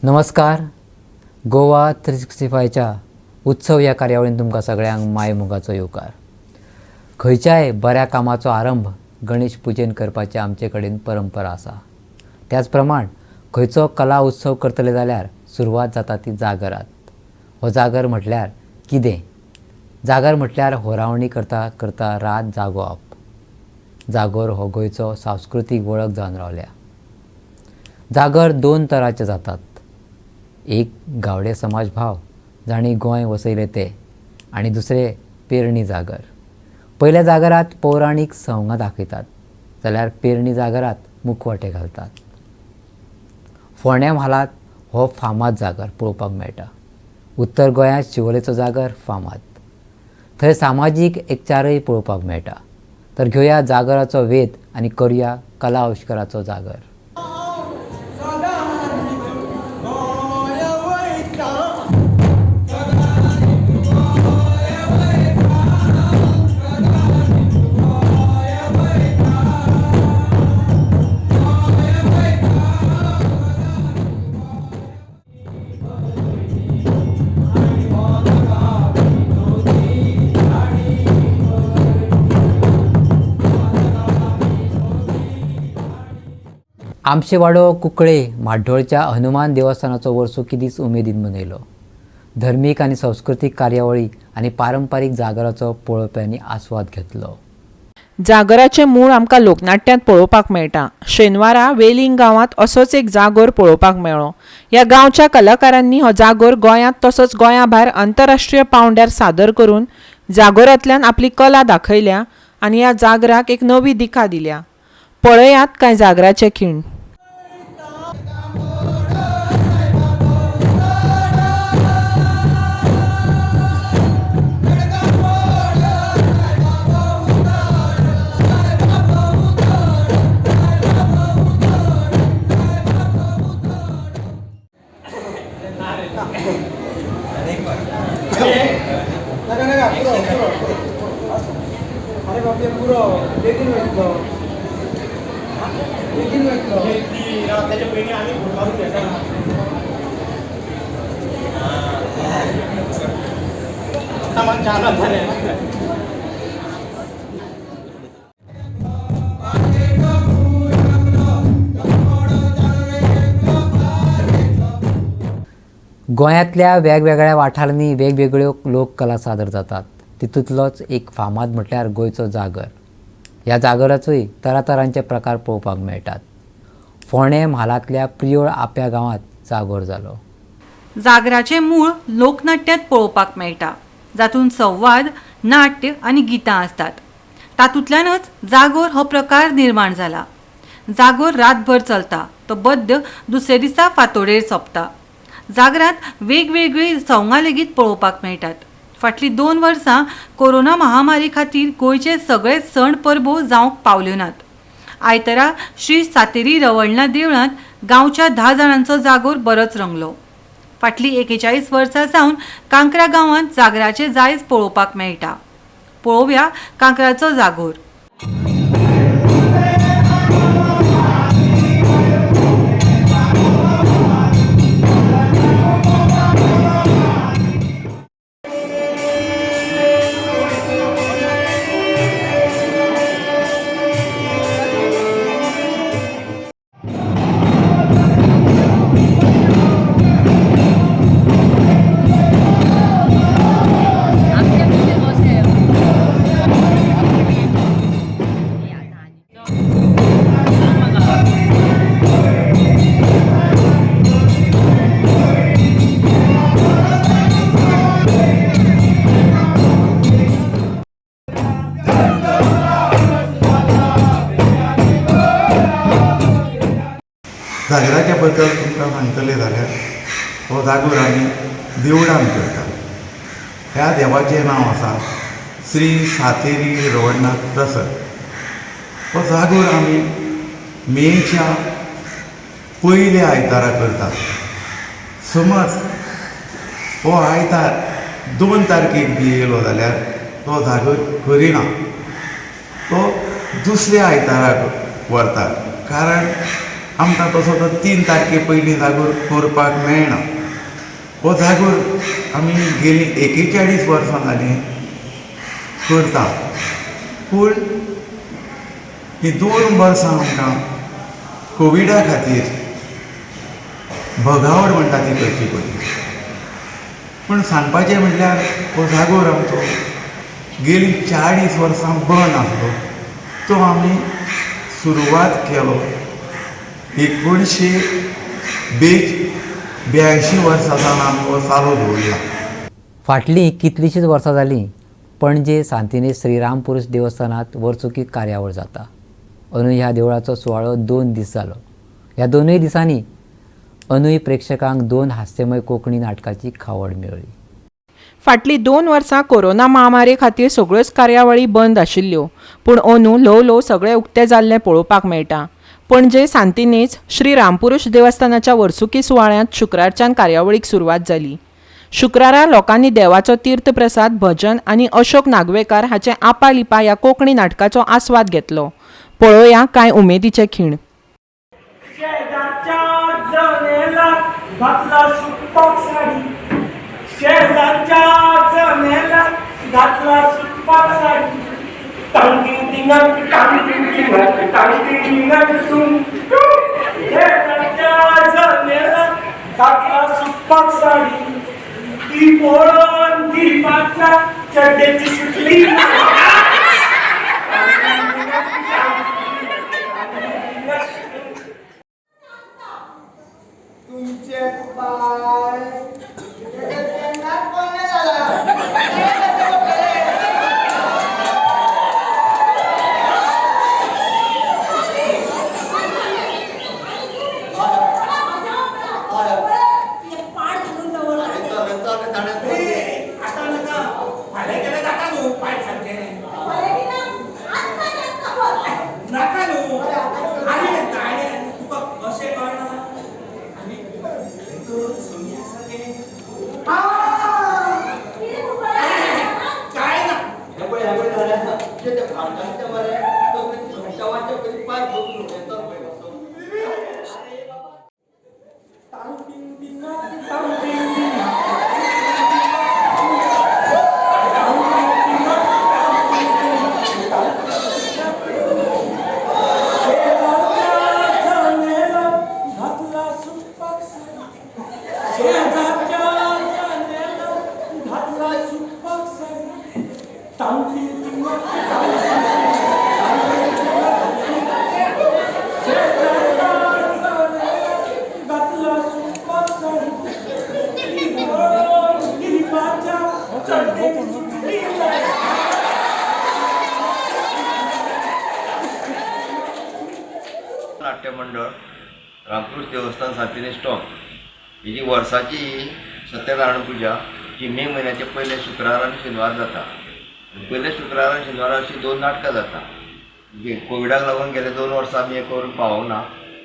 नमस्कार. गोवा 365च्या उत्सव ह्या कार्यावळीन तुमकां सगळ्यांक माय मोगाचो येवकार. खंयच्याय बऱ्या कामाचो आरंभ गणेश पुजेन करपाची आमचे कडेन परंपरा आसा. त्याच प्रमाण खंयचो कला उत्सव करतले जाल्यार सुरवात जाता ती जागरात. हो जागर म्हटल्यार कितें? जागर म्हटल्यार होरावणी करता करता रात जागोवप. जागोर हो गोंयचो सांस्कृतीक वळख जावन रावल्या. जागर दोन तरांचे जातात. एक गावडे समाज भाव जाणी गोंय वसयले ते, आनी दुसरे पेरणी जागर. पयल्या जागरात पौराणीक संवगां दाखयतात, जाल्यार पेरणी जागरात मुखवटे घालतात. फोंड्या म्हालांत हो फामाद जागर पळोवपाक मेळटा. उत्तर गोंयांत शिवोलेचो जागर फामाद. थंय सामाजीक एकचारय पळोवपाक मेळटा. तर घेवया जागराचो वेध आनी करुया कला आविश्काराचो जागर. आमचेवाडो कुंकळे म्हाड्डोळच्या हनुमान देवस्थानाचो वर्सो किदीस उमेदीन मनयलो. धर्मीक आनी सांस्कृतीक कार्यावळी आनी पारंपारीक जागराचो पळोवप्यांनी आस्वाद घेतलो. जागराचें मूळ आमकां लोकनाट्यांत पळोवपाक मेळटा. शेनवारा वेलिंग गांवांत असोच एक जागोर पळोवपाक मेळ्ळो. ह्या गांवच्या कलाकारांनी हो जागोर गोंयांत तसोच गोंया भायर आंतरराष्ट्रीय पांवड्यार सादर करून जागोरांतल्यान आपली कला दाखयल्या आनी ह्या जागराक एक नवी दिका दिल्या. पळयात कांय जागराचे खीण. गोंयांतल्या वेगवेगळ्या वाठारांनी वेगवेगळ्यो लोककला सादर जातात. तितूंतलोच एक फामाद म्हटल्यार गोंयचो जागर. ह्या जागराचोय तरातरांचे प्रकार पळोवपाक मेळटात. फोंडे म्हालांतल्या प्रियोळ आप्या गांवांत जागोर जालो. जागराचें मूळ लोकनाट्यांत पळोवपाक मेळटा, जातूंत संवाद, नाट्य आनी गितां आसतात. तातूंतल्यानच जागोर हो प्रकार निर्माण जाला. जागोर रातभर चलता, तो बद्द दुसरे दिसा फांतोडेर सोंपता. जागरांत वेगवेगळी संवगां लेगीत पळोवपाक मेळटात. फाटलीं 2 वर्सां कोरोना महामारी खातीर गोंयचे सगळे सण परबो जावंक पावल्यो नात. आयतारा श्री सातेरी रवळनाथ देवळांत गांवच्या 10 जाणांचो जागोर बरोच रंगलो. फाटलीं 41 वर्सां सावन कांकरा गांवांत जागराचे जायज पळोवपाक मेळटा. पळोवया कांकराचो जागोर. जागराच्या बद्दल तुमकां सांगतलें जाल्यार हो जागोर आमी देवळान करतात. ह्या देवाचें नांव आसा श्री सातेरी रवळनाथ प्रसन्न. हो जागोर आमी मेच्या पयल्या आयतारा करतात. समज हो आयतार 2 तारखेक बी येयलो जाल्यार तो जागोर करिना, तो दुसऱ्या आयताराक व्हरतात. कारण आमकां तसो तो 3 तारखे पयलीं जागोर करपाक मेळना. हो जागोर आमी गेली 41 वर्सां जालीं करता. पूण ही 2 वर्सां आमकां कोविडा खातीर भगावड म्हणटा ती करची पडली. पूण सांगपाचें म्हणल्यार हो जागोर आमचो गेली 40 वर्सां बंद आसलो. तो आमी सुरवात केलो 1982 वर्सां सावन आमी हो चालू दवरला. फाटलीं कितलींशींच वर्सां जालीं पणजे सांतिनेज श्रीराम पुरूश देवस्थानांत वर्सुकी कार्यावळ जाता. अंदूं ह्या देवळाचो सुवाळो 2 दीस जालो. ह्या 2 दिसांनी अंदूय प्रेक्षकांक 2 हास्यमय कोंकणी नाटकाची खावड मेळ्ळी. फाटलीं 2 वर्सां कोरोना महामारी खातीर सगळ्योच कार्यावळी बंद आशिल्ल्यो. पूण अंदू ल्हव ल्हव सगळें उक्तें जाल्लें पळोवपाक मेळटा. पणजे सांतिनेज श्री रामपुरूश देवस्थानाच्या वर्सुकी सुवाळ्यांत शुक्रारच्यान कार्यावळीक सुरवात जाली. शुक्रारा लोकांनी देवाचो तीर्थप्रसाद भजन आनी अशोक नागवेकार हाचे आपालिपा ह्या कोंकणी नाटकाचो आस्वाद घेतलो. पळोवया कांय उमेदीचे खीण. शेजारच्या जनेलात घातला सुटपाक साडी, शेजारच्या जनेलात घातला सुटपाक साडी, टांगटिंग टिंगाक टांगटिंग टिंगाक टांगटिंग टिंगाक सुन. शेजारच्या जनेलात घातला सुटपाक साडी, ती पळोवन दिवपाच्या चड्डेची सुटली. तुमचे पाय नाका न्हू आनी तुका अशें कळना काय ना नाट्य मंडळ रामपुरूष देवस्थान सांतिनेज स्टॉक ही वर्साची सत्यनारायण पुजा जी मे महिन्याचे पयले शुक्रार आनी शेनवार जाता. पयले शुक्रार आनी शेनवार अशी 2 नाटकां जाता. कोविडाक लागून गेले 2 वर्सां आमी हें करूंक पावूंक ना.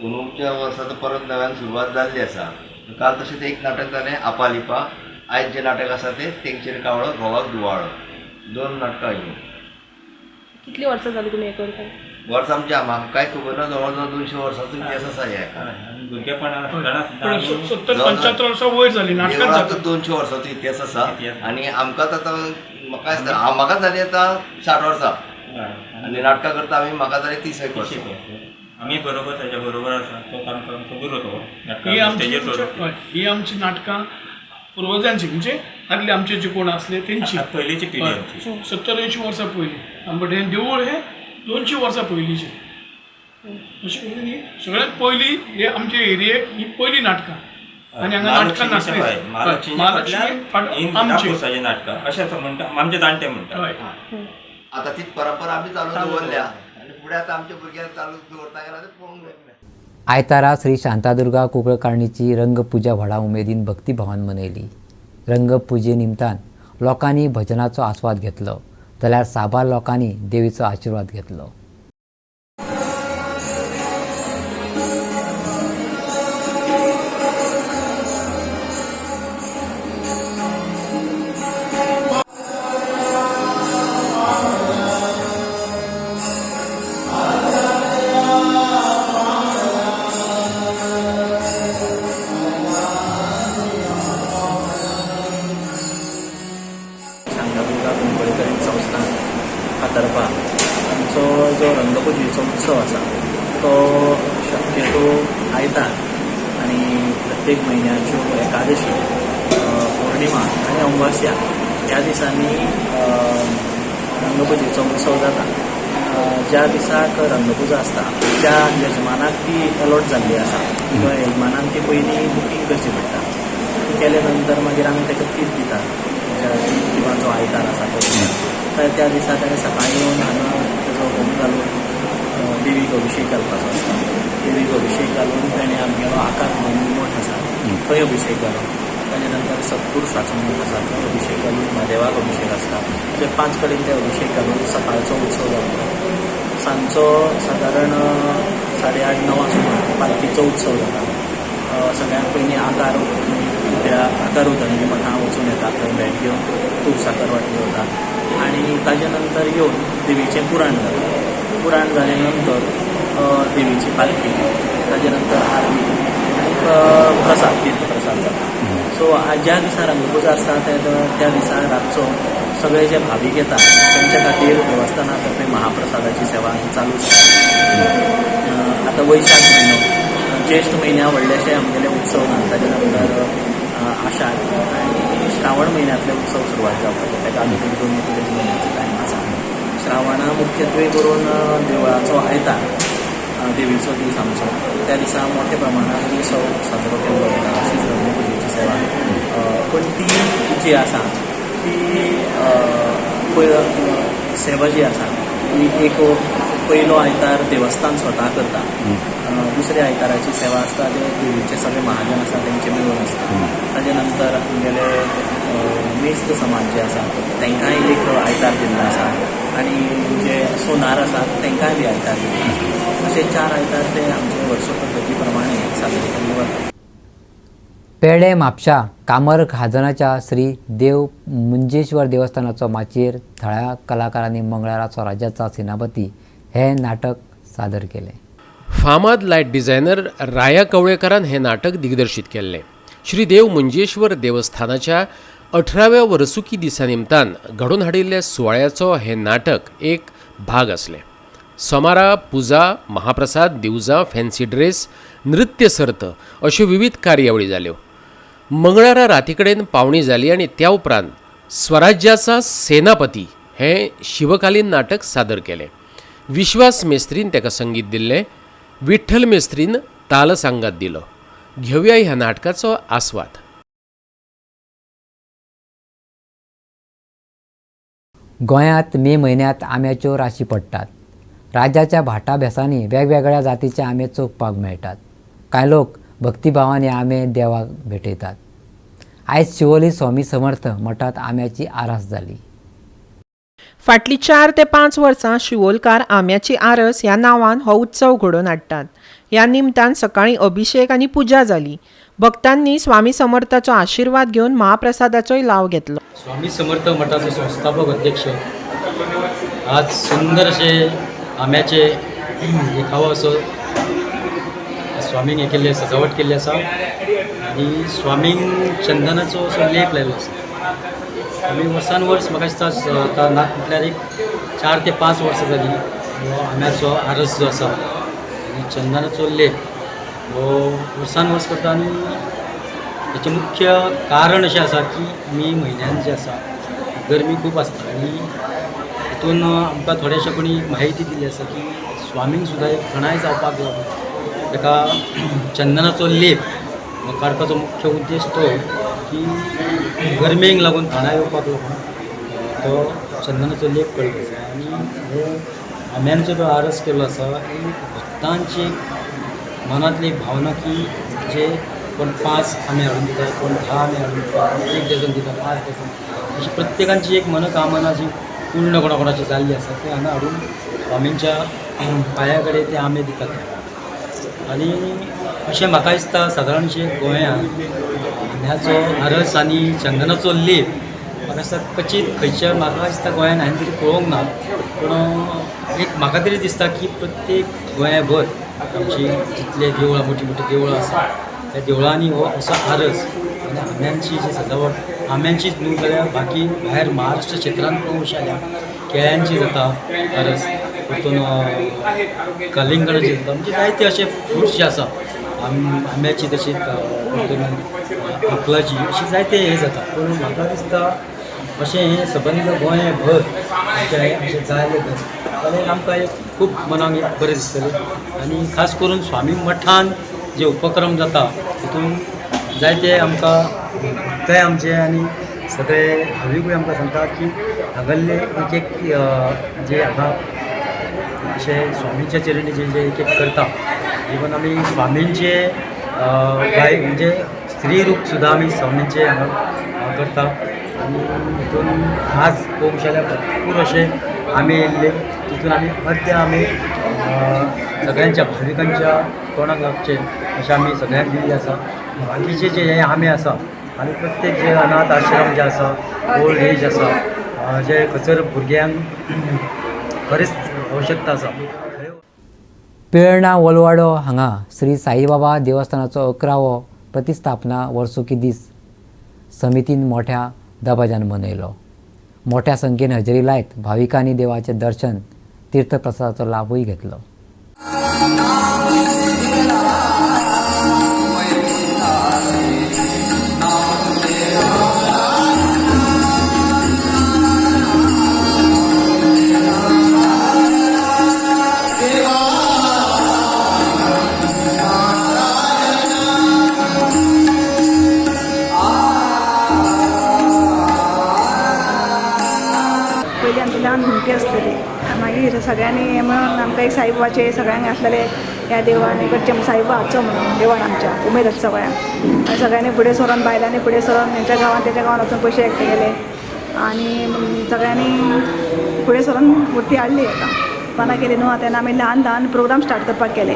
अंदूच्या वर्साचो परत नव्यान सुरवात जाल्ली आसा. काल तशेंच एक नाटक जालें आपालिपा. आयज जें नाटक आसा तें तेंगशेर कावळो घोवाक दुवाळो. 2 नाटकां हीं. कितली वर्सां जाली तुमी हें करता? वर्स आमच्या म्हाका कांय खबर ना. जवळ जवळ 200 वर्सांचो इतिहास आसा ह्या. भुरगेपणान 70-75 वर्सां वयर जाली नाटकांत. 200 वर्सांचो इतिहास आसा. आनी आमकां आतां म्हाका दिसता म्हाका जाली आतां 60 वर्सां आनी नाटकां करता आमी. म्हाका जाली 30 वर्सां. आमी बरोबर ताच्या बरोबर आसा. तो आमचो गुरू तो ही आमची नाटकां पुर्वजांची म्हणजे आदले आमचे जे कोण असले त्यांची पयलीची पिढी आमची 70-80 वर्सां पयलीं. बट हें देवूळ हें 200 वर्सां पयलींचें. अशें करून ही सगळ्यांत पयलीं हे आमचे एरियेक ही पयलीं नाटकां. आनी हांगा नाटकां नासलीं. महालक्ष्मी नाटकां अशें म्हणटा आमचे जाणटे म्हणटा. आतां ती परंपरा आमी चालू दवरल्या आनी फुडें आतां आमच्या भुरग्यांक चालू दवरता गेल्यार तें पळोवंक जाय. आयतारा श्री शांतादुर्गा कुंकळकारणीची रंगपुजा व्हडा उमेदीन भक्तिभावान मनयली. रंगपुजे निमतान लोकांनी भजनाचो आस्वाद घेतलो जाल्यार साबार लोकांनी देवीचो आशिर्वाद घेतलो. फातर्पा आमचो जो रंगपुजेचो उत्सव आसा तो शक्यतो आयतार आनी प्रत्येक म्हयन्याच्यो एकादशी पौर्णिमा आनी अमावस्या ह्या दिसांनी रंगपुजेचो उत्सव जाता. ज्या दिसाक रंगपुजा आसता त्या यजमानाक ती अलॉट जाल्ली आसा किंवा यजमानान ती पयलीं बुकींग करची पडटा. ती केले नंतर मागीर आमी ताका तीच दितात किंवा जो आयतार आसा तो त्या दिसा ताणें सकाळीं येवन हांगा ताजो होम घालून देवीक अभिशेक घालपाचो आसता. देवीक अभिशेक घालून ताणें आमगेलो आकार म्हणून मठ आसा थंय अभिशेक घालून ताजे नंतर सत्पुरुशाचो मठ आसा थंय अभिशेक घालून महादेवाक अभिशेक आसता. अशे 5 कडेन ते अभिशेक घालून सकाळचो उत्सव जाता. सांजचो सादारण 8:30-9 सुमार पालखीचो उत्सव जाता. सगळ्यांत पयलीं आकार उदंगी मठां वचून येता. थंय भेट घेवन तुळसाकर वाटी वता आनी ताजे नंतर येवन देवीचें पुराण जाता. पुराण जाले नंतर देवीची पालखी ताजे नंतर आरती आनी प्रसाद तीर्थप्रसाद जाता. सो ज्या दिसा रंगपुजा आसता त्या दिसा रातचो सगळे जे भावीक येता तांच्या खातीर देवस्थाना तर्फे महाप्रसादाची सेवा चालू आसता. आतां वैशाख म्हयनो ज्येश्ठ म्हयन्या व्हडलेशे आमगेले उत्सव ना. ताजे नंतर आषाढ आनी श्रावण म्हयन्यांतले उत्सव सुरवात जावपाचे. ताका आमी 2-3 म्हयन्याचो टायम आसा. श्रावणा मुख्यत्वे करून देवळाचो आयतार देवीचो दीस आमचो त्या दिसा मोठ्या प्रमाणात उत्सव साजरो केल्लो वता. अशीच रंगपुजेची सेवा पण ती जी आसा ती सेवा जी आसा ती एक पयलो आयतार देवस्थान स्वता करता. दुसऱ्या आयताराची सेवा आसता ते देवीचे सगळे महाजन आसा तेंचे मेळून आसता. ताजे नंतर आमगेले मेस्त समाज जे आसा तांकांय एक आयतार दिल्लो आसा आनी जे सोनार आसात तांकांय बी आयतार दिल्लो आसा. अशे 4 आयतार ते आमचे वर्स पद्दती प्रमाणे साजरे केल्ले वता. पेडे म्हापशा कामर खाजनाच्या श्री देव मुंजेश्वर देवस्थानाचो माचयेर थळ्या कलाकारांनी मंगळाराचो राज्याचा सेनापती हे नाटक सादर केले. फामाद लायट डिझायनर राया कवळेकरान हे नाटक दिग्दर्शीत केल्लें. श्री देव मुंजेश्वर देवस्थानाच्या 18व्या वर्सुकी दिसा निमतान घडोवन हाडिल्ल्या सुवाळ्याचो हे नाटक एक भाग आसलें. सोमारा पुजा, महाप्रसाद, दिवजां, फॅन्सी ड्रेस, नृत्य सर्त अश्यो विविध कार्यावळी जाल्यो. मंगळारा राती कडेन पावणी जाली आनी त्या उपरांत स्वराज्याचा सेनापती हें शिवकालीन नाटक सादर केलें. विश्वास मेस्त्रीन ताका संगीत दिल्लें. विठ्ठल मेस्त्रीन ताल सांगात दिलो. घेवया ह्या नाटकाचो आस्वाद. गोंयांत मे म्हयन्यांत आंब्याच्यो राशी पडटात. राज्याच्या भाटाभेसांनी वेगवेगळ्या जातीचे आंबे चोखपाक मेळटात. कांय लोक भक्तिभावान हे आंबे देवाक भेटयतात. आयज शिवोली स्वामी समर्थ मठांत आंब्याची आरास जाली. फाटलीं 4 ते 5 वर्सां शिवोलकार आंब्याची आरस ह्या नांवान हो उत्सव घडोवन हाडटात. ह्या निमतान सकाळीं अभिशेक आनी पुजा जाली. भक्तांनी स्वामी समर्थाचो आशिर्वाद घेवन महाप्रसादाचोय लाव घेतलो. स्वामी समर्थ मठाचो संस्थापक अध्यक्ष आज सुंदर अशे आंब्याचे देखावो असो स्वामीक हे केल्ले सजावट केल्ली आसा आनी स्वामीक चंदनाचो असो लेप लायलो आसा. आमी वर्सान वर्स म्हाका दिसता आतां ना म्हटल्यार एक 4 ते 5 वर्सां जाली हो आंब्याचो आरस जो आसा आनी चंदनाचो लेप हो वर्सान वर्स करता. आनी हेचें मुख्य कारण अशें आसा की मे म्हयन्यान जे आसा गरमी खूब आसता आनी हितून आमकां थोडेशे कोणी म्हायती दिल्ली आसा की स्वामीक सुद्दां एक थंडाय जावपाक लागून ताका चंदनाचो लेप काडपाचो मुख्य उद्देश तो की गरमेक लागून थंडाय येवपाक लागून तो चंदनाचो लेप करप आसा. आनी हो आंब्यांचो जो आरस केल्लो आसा ही भक्तांची मनांतली एक भावना की जे कोण 5 आंबे हाडून दिता, कोण 10 आंबे हाडून दिता, कोण 1 डझन दिता, 5 डझन अशी प्रत्येकांची एक मनोकामना जी पूर्ण कोणाची जाल्ली आसा ते हांगा हाडून स्वामींच्या पांया कडेन ते आंबे दितात. आनी अशें म्हाका दिसता सादारणशे गोंयांत आंब्याचो आरस आनी चंदनाचो लेप म्हाका दिसता क्वचीत खंयच्या म्हाका दिसता गोंयांत हांवें तरी पळोवंक ना. पूण एक म्हाका तरी दिसता की प्रत्येक गोंयाभर आमची जितले देवळां मोठी मोठी देवळां आसा त्या देवळांनी हो असो आरस आनी आंब्यांची जी सजावट आंब्यांचीच न्हू जाल्यार बाकी भायर महाराष्ट्र क्षेत्रांत पळोवंक शकता केळ्यांची जाता परस परतून कलिंगडाची जाता म्हणजे जायते असे फ्रुट्स जे आसा आंब्याची तशीच परतून अकलाची अशी जायते हे जाता पूण म्हाका दिसता अशें हें सबंद गोंयभर अशें जालें जाल्यार आमकां एक खूब मनाक एक बरें दिसतलें आनी खास करून स्वामी मठान जे उपक्रम जाता तितून जायते आमकां ते आमचे आनी सगळे भाविकूय आमकां सांगता की हांगल्ले एक एक जे हांगा अशें स्वामीच्या चरणी जे जे एक एक करता इवन आमी स्वामींचे बाय म्हणजे स्त्री रूप सुद्दां आमी स्वामींचे हांगा करता आनी हितून आज पळोवंक गेल्यार भरपूर अशे आमी येयल्ले तितून आमी मध्य आमी सगळ्यांच्या भाविकांच्या तोंडाक लागचे अशें आमी सगळ्यांक दिल्ले आसा बाकीचे जे हे आमे आसा आनी प्रत्येक जे अनाथ आश्रम जे आसा ओल्ड एज आसा जे खंयसर भुरग्यांक खरेंच आवश्यकता आसा पेळणा वलवाडो हांगा श्री साईबाबा देवस्थानाचो 11वो प्रतिस्थापना वर्सुकी दीस समितीन मोठ्या दबाज्यान मनयलो. मोठ्या संख्येन हजेरी लायत भाविकांनी देवाचें दर्शन तीर्थप्रसादाचो लाभूय घेतलो. पयलीं आमची ल्हान भुरगीं आसतली मागीर सगळ्यांनी हे म्हणून आमकां एक साईबाबाचे सगळ्यांक आसलेले ह्या देवळान करचे साईबाबा हाडचो म्हणून देवळान आमच्या उमेद आसा सगळ्यांक आनी सगळ्यांनी फुडें सरून बायलांनी फुडें सरून तेंच्या गांवांत तेच्या गांवांत वचून पयशे एकठांय केले आनी सगळ्यांनी फुडें सरून मुर्ती हाडली आतां पानां केली न्हू तेन्ना आमी ल्हान ल्हान प्रोग्राम स्टार्ट करपाक केले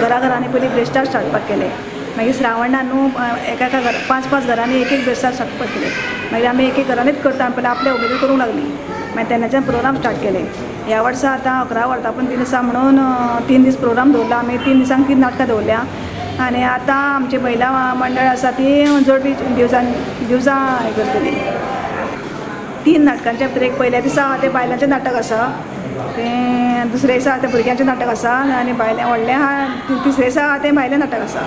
घराघरांनी पयलीं ब्रेस्टार स्टार्टपाक केले मागीर श्रावणान न्हू एका एका घर 5-5 घरांनी एक ब्रेस्टार स्टार्टपाक केले मागीर आमी एक घरांनीच करता आनी पयलीं आपल्या उमेदीर करूंक लागली मागीर तेन्नाच्यान प्रोग्राम स्टार्ट केले ह्या वर्सा आतां 11 वर्सापूण 3 दिसा म्हणून 3 दीस प्रोग्राम दवरला आमी 3 दिसांक 3 नाटकां दवरल्या आनी आतां आमची महिला मंडळ आसा ती जोडपी दिवसां हें करतली 3 नाटकांच्या भितर एक पयल्या दिसा तें बायलांचें नाटक आसा तें दुसऱ्या दिसा तें भुरग्यांचें नाटक आसा आनी बायलें व्हडलें आहा तिसऱ्या दिसा तें बायलें नाटक आसा.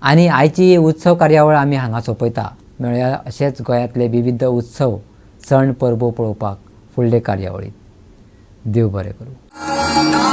आनी आयची उत्सव कार्यावळ आमी हांगा सोंपयता. मेळया अशेच गोंयांतले विविध उत्सव सण परबो पळोवपाक फुडले कार्यावळीत. देव बरें करूं.